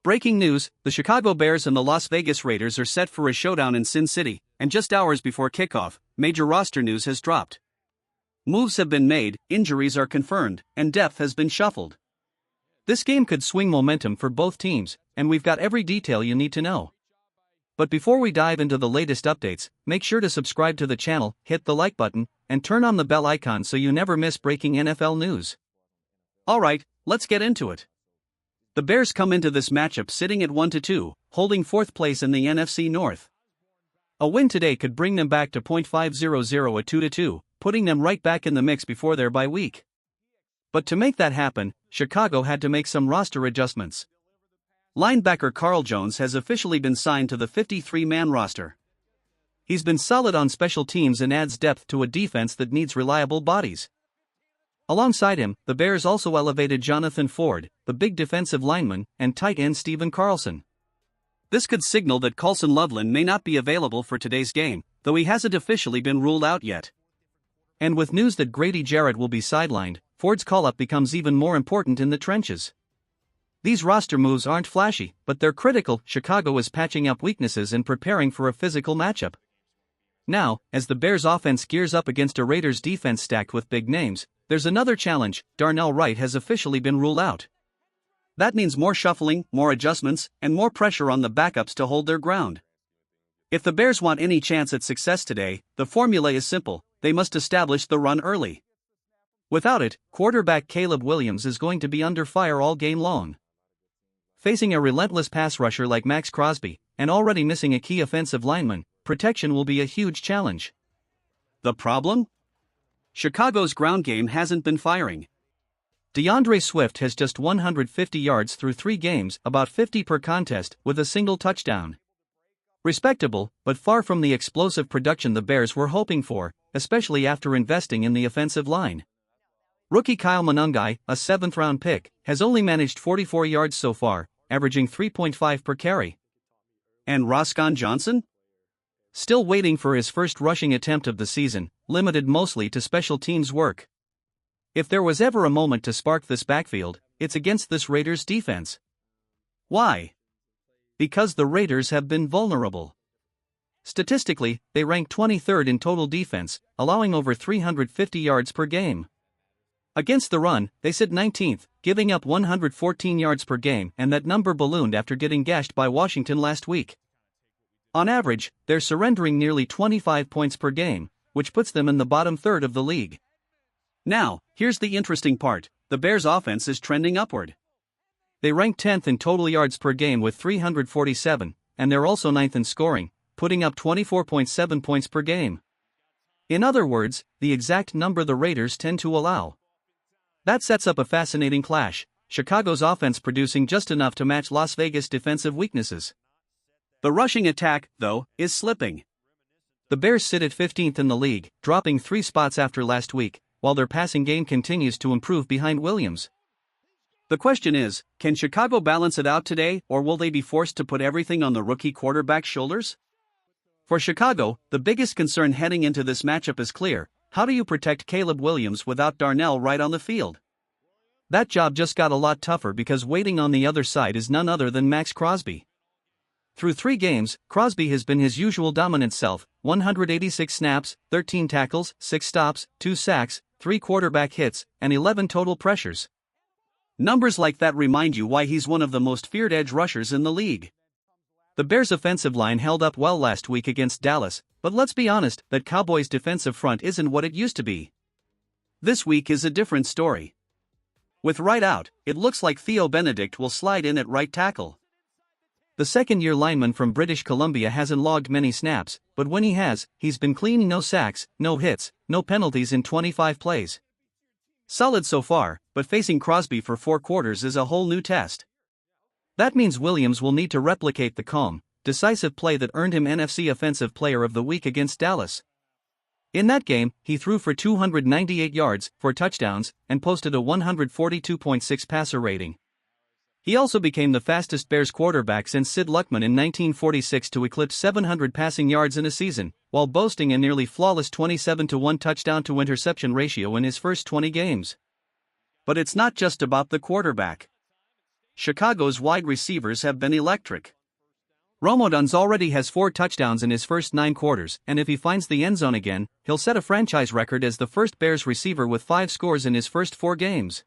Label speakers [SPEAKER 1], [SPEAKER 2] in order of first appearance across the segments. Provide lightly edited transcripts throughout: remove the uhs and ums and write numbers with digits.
[SPEAKER 1] Breaking news, the Chicago Bears and the Las Vegas Raiders are set for a showdown in Sin City, and just hours before kickoff, major roster news has dropped. Moves have been made, injuries are confirmed, and depth has been shuffled. This game could swing momentum for both teams, and we've got every detail you need to know. But before we dive into the latest updates, make sure to subscribe to the channel, hit the like button, and turn on the bell icon so you never miss breaking NFL news. Alright, let's get into it. The Bears come into this matchup sitting at 1-2, holding 4th place in the NFC North. A win today could bring them back to .500 at 2-2, putting them right back in the mix before their bye week. But to make that happen, Chicago had to make some roster adjustments. Linebacker Carl Jones has officially been signed to the 53-man roster. He's been solid on special teams and adds depth to a defense that needs reliable bodies. Alongside him, the Bears also elevated Jonathan Ford, the big defensive lineman, and tight end Steven Carlson. This could signal that Colson Loveland may not be available for today's game, though he hasn't officially been ruled out yet. And with news that Grady Jarrett will be sidelined, Ford's call-up becomes even more important in the trenches. These roster moves aren't flashy, but they're critical. Chicago is patching up weaknesses and preparing for a physical matchup. Now, as the Bears' offense gears up against a Raiders' defense stacked with big names, there's another challenge. Darnell Wright has officially been ruled out. That means more shuffling, more adjustments, and more pressure on the backups to hold their ground. If the Bears want any chance at success today, the formula is simple: they must establish the run early. Without it, quarterback Caleb Williams is going to be under fire all game long. Facing a relentless pass rusher like Max Crosby, and already missing a key offensive lineman, protection will be a huge challenge. The problem? Chicago's ground game hasn't been firing. DeAndre Swift has just 150 yards through 3 games, about 50 per contest, with a single touchdown. Respectable, but far from the explosive production the Bears were hoping for, especially after investing in the offensive line. Rookie Kyle Monangai, a 7th-round pick, has only managed 44 yards so far, averaging 3.5 per carry. And Roscoe Johnson? Still waiting for his first rushing attempt of the season, limited mostly to special teams work. If there was ever a moment to spark this backfield, it's against this Raiders defense. Why? Because the Raiders have been vulnerable. Statistically, they rank 23rd in total defense, allowing over 350 yards per game. Against the run, they sit 19th, giving up 114 yards per game, and that number ballooned after getting gashed by Washington last week. On average, they're surrendering nearly 25 points per game, which puts them in the bottom third of the league. Now, here's the interesting part: the Bears' offense is trending upward. They rank 10th in total yards per game with 347, and they're also 9th in scoring, putting up 24.7 points per game. In other words, the exact number the Raiders tend to allow. That sets up a fascinating clash: Chicago's offense producing just enough to match Las Vegas' defensive weaknesses. The rushing attack, though, is slipping. The Bears sit at 15th in the league, dropping 3 spots after last week, while their passing game continues to improve behind Williams. The question is, can Chicago balance it out today, or will they be forced to put everything on the rookie quarterback's shoulders? For Chicago, the biggest concern heading into this matchup is clear: how do you protect Caleb Williams without Darnell Wright on the field? That job just got a lot tougher because waiting on the other side is none other than Max Crosby. Through 3 games, Crosby has been his usual dominant self: 186 snaps, 13 tackles, 6 stops, 2 sacks, 3 quarterback hits, and 11 total pressures. Numbers like that remind you why he's one of the most feared edge rushers in the league. The Bears' offensive line held up well last week against Dallas, but let's be honest, that Cowboys' defensive front isn't what it used to be. This week is a different story. With Wright out, it looks like Theo Benedict will slide in at right tackle. The second-year lineman from British Columbia hasn't logged many snaps, but when he has, he's been clean: no sacks, no hits, no penalties in 25 plays. Solid so far, but facing Crosby for 4 quarters is a whole new test. That means Williams will need to replicate the calm, decisive play that earned him NFC Offensive Player of the Week against Dallas. In that game, he threw for 298 yards, 4 touchdowns, and posted a 142.6 passer rating. He also became the fastest Bears quarterback since Sid Luckman in 1946 to eclipse 700 passing yards in a season, while boasting a nearly flawless 27-to-1 touchdown-to-interception ratio in his first 20 games. But it's not just about the quarterback. Chicago's wide receivers have been electric. Romodon's already has 4 touchdowns in his first 9 quarters, and if he finds the end zone again, he'll set a franchise record as the first Bears receiver with 5 scores in his first 4 games.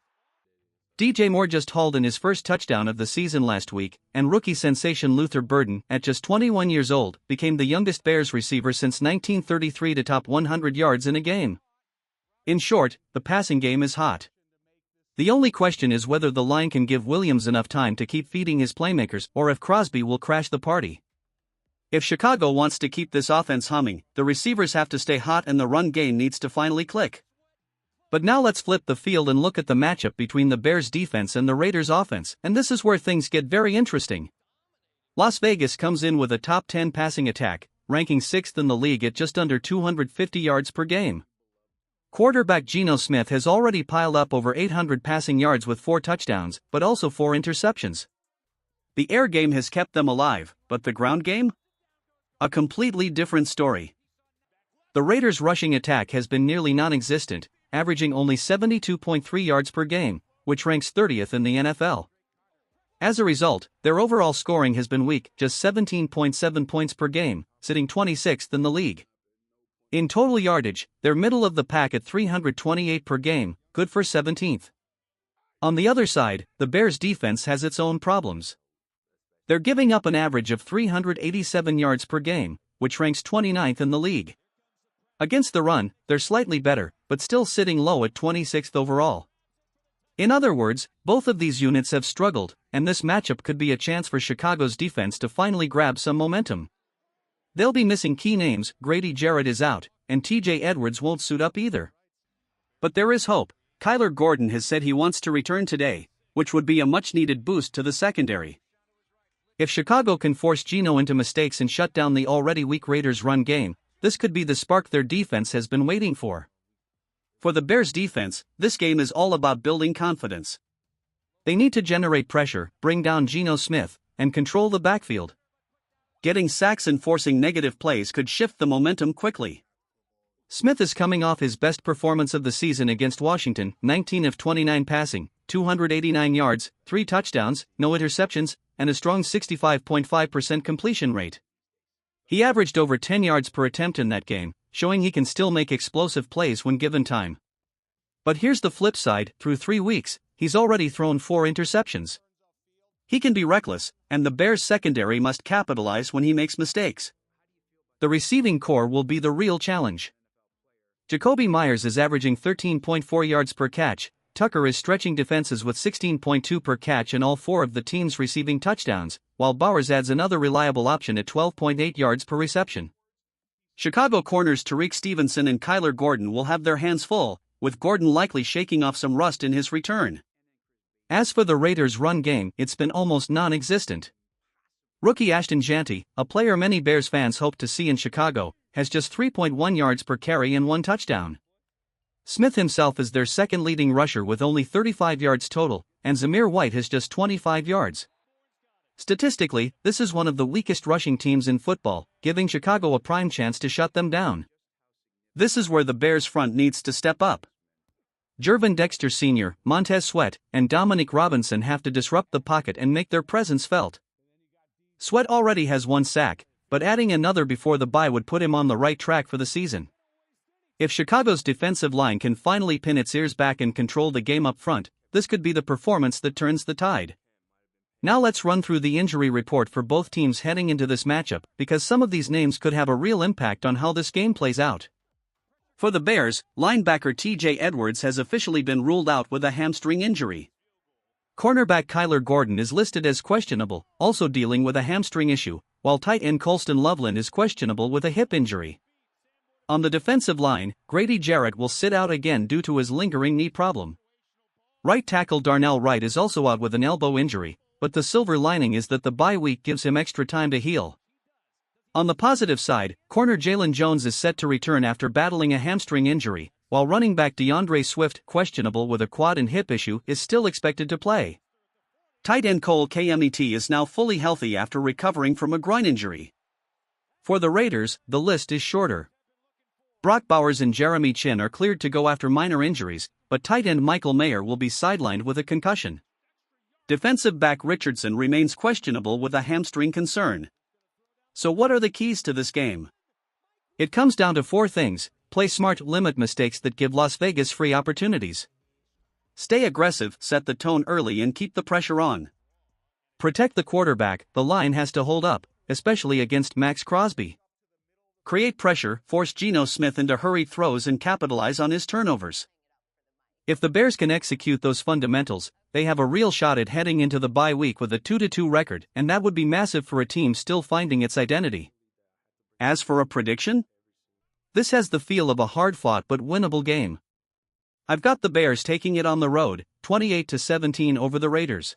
[SPEAKER 1] DJ Moore just hauled in his first touchdown of the season last week, and rookie sensation Luther Burden, at just 21 years old, became the youngest Bears receiver since 1933 to top 100 yards in a game. In short, the passing game is hot. The only question is whether the line can give Williams enough time to keep feeding his playmakers or if Crosby will crash the party. If Chicago wants to keep this offense humming, the receivers have to stay hot and the run game needs to finally click. But now let's flip the field and look at the matchup between the Bears defense and the Raiders offense, and this is where things get very interesting. Las Vegas comes in with a top 10 passing attack, ranking 6th in the league at just under 250 yards per game. Quarterback Geno Smith has already piled up over 800 passing yards with 4 touchdowns, but also 4 interceptions. The air game has kept them alive, but the ground game? A completely different story. The Raiders' rushing attack has been nearly non-existent, averaging only 72.3 yards per game, which ranks 30th in the NFL. As a result, their overall scoring has been weak, just 17.7 points per game, sitting 26th in the league. In total yardage, they're middle of the pack at 328 per game, good for 17th. On the other side, the Bears' defense has its own problems. They're giving up an average of 387 yards per game, which ranks 29th in the league. Against the run, they're slightly better, but still sitting low at 26th overall. In other words, both of these units have struggled, and this matchup could be a chance for Chicago's defense to finally grab some momentum. They'll be missing key names. Grady Jarrett is out, and TJ Edwards won't suit up either. But there is hope. Kyler Gordon has said he wants to return today, which would be a much-needed boost to the secondary. If Chicago can force Geno into mistakes and shut down the already weak Raiders' run game, this could be the spark their defense has been waiting for. For the Bears' defense, this game is all about building confidence. They need to generate pressure, bring down Geno Smith, and control the backfield. Getting sacks and forcing negative plays could shift the momentum quickly. Smith is coming off his best performance of the season against Washington, 19 of 29 passing, 289 yards, 3 touchdowns, no interceptions, and a strong 65.5% completion rate. He averaged over 10 yards per attempt in that game, showing he can still make explosive plays when given time. But here's the flip side: through 3 weeks, he's already thrown 4 interceptions. He can be reckless, and the Bears' secondary must capitalize when he makes mistakes. The receiving core will be the real challenge. Jacoby Myers is averaging 13.4 yards per catch, Tucker is stretching defenses with 16.2 per catch and all 4 of the team's receiving touchdowns, while Bowers adds another reliable option at 12.8 yards per reception. Chicago corners Tariq Stevenson and Kyler Gordon will have their hands full, with Gordon likely shaking off some rust in his return. As for the Raiders' run game, it's been almost non-existent. Rookie Ashton Jeanty, a player many Bears fans hoped to see in Chicago, has just 3.1 yards per carry and 1 touchdown. Smith himself is their second leading rusher with only 35 yards total, and Zamir White has just 25 yards. Statistically, this is one of the weakest rushing teams in football, giving Chicago a prime chance to shut them down. This is where the Bears' front needs to step up. Jervin Dexter Sr., Montez Sweat, and Dominic Robinson have to disrupt the pocket and make their presence felt. Sweat already has 1 sack, but adding another before the bye would put him on the right track for the season. If Chicago's defensive line can finally pin its ears back and control the game up front, this could be the performance that turns the tide. Now let's run through the injury report for both teams heading into this matchup, because some of these names could have a real impact on how this game plays out. For the Bears, linebacker TJ Edwards has officially been ruled out with a hamstring injury. Cornerback Kyler Gordon is listed as questionable, also dealing with a hamstring issue, while tight end Colston Loveland is questionable with a hip injury. On the defensive line, Grady Jarrett will sit out again due to his lingering knee problem. Right tackle Darnell Wright is also out with an elbow injury, but the silver lining is that the bye week gives him extra time to heal. On the positive side, corner Jalen Jones is set to return after battling a hamstring injury, while running back DeAndre Swift, questionable with a quad and hip issue, is still expected to play. Tight end Cole Kmet is now fully healthy after recovering from a groin injury. For the Raiders, the list is shorter. Brock Bowers and Jeremy Chin are cleared to go after minor injuries, but tight end Michael Mayer will be sidelined with a concussion. Defensive back Richardson remains questionable with a hamstring concern. So what are the keys to this game? It comes down to 4 things: play smart, limit mistakes that give Las Vegas free opportunities. Stay aggressive, set the tone early and keep the pressure on. Protect the quarterback, the line has to hold up, especially against Max Crosby. Create pressure, force Geno Smith into hurried throws and capitalize on his turnovers. If the Bears can execute those fundamentals, they have a real shot at heading into the bye week with a 2-2 record, and that would be massive for a team still finding its identity. As for a prediction? This has the feel of a hard-fought but winnable game. I've got the Bears taking it on the road, 28-17 over the Raiders.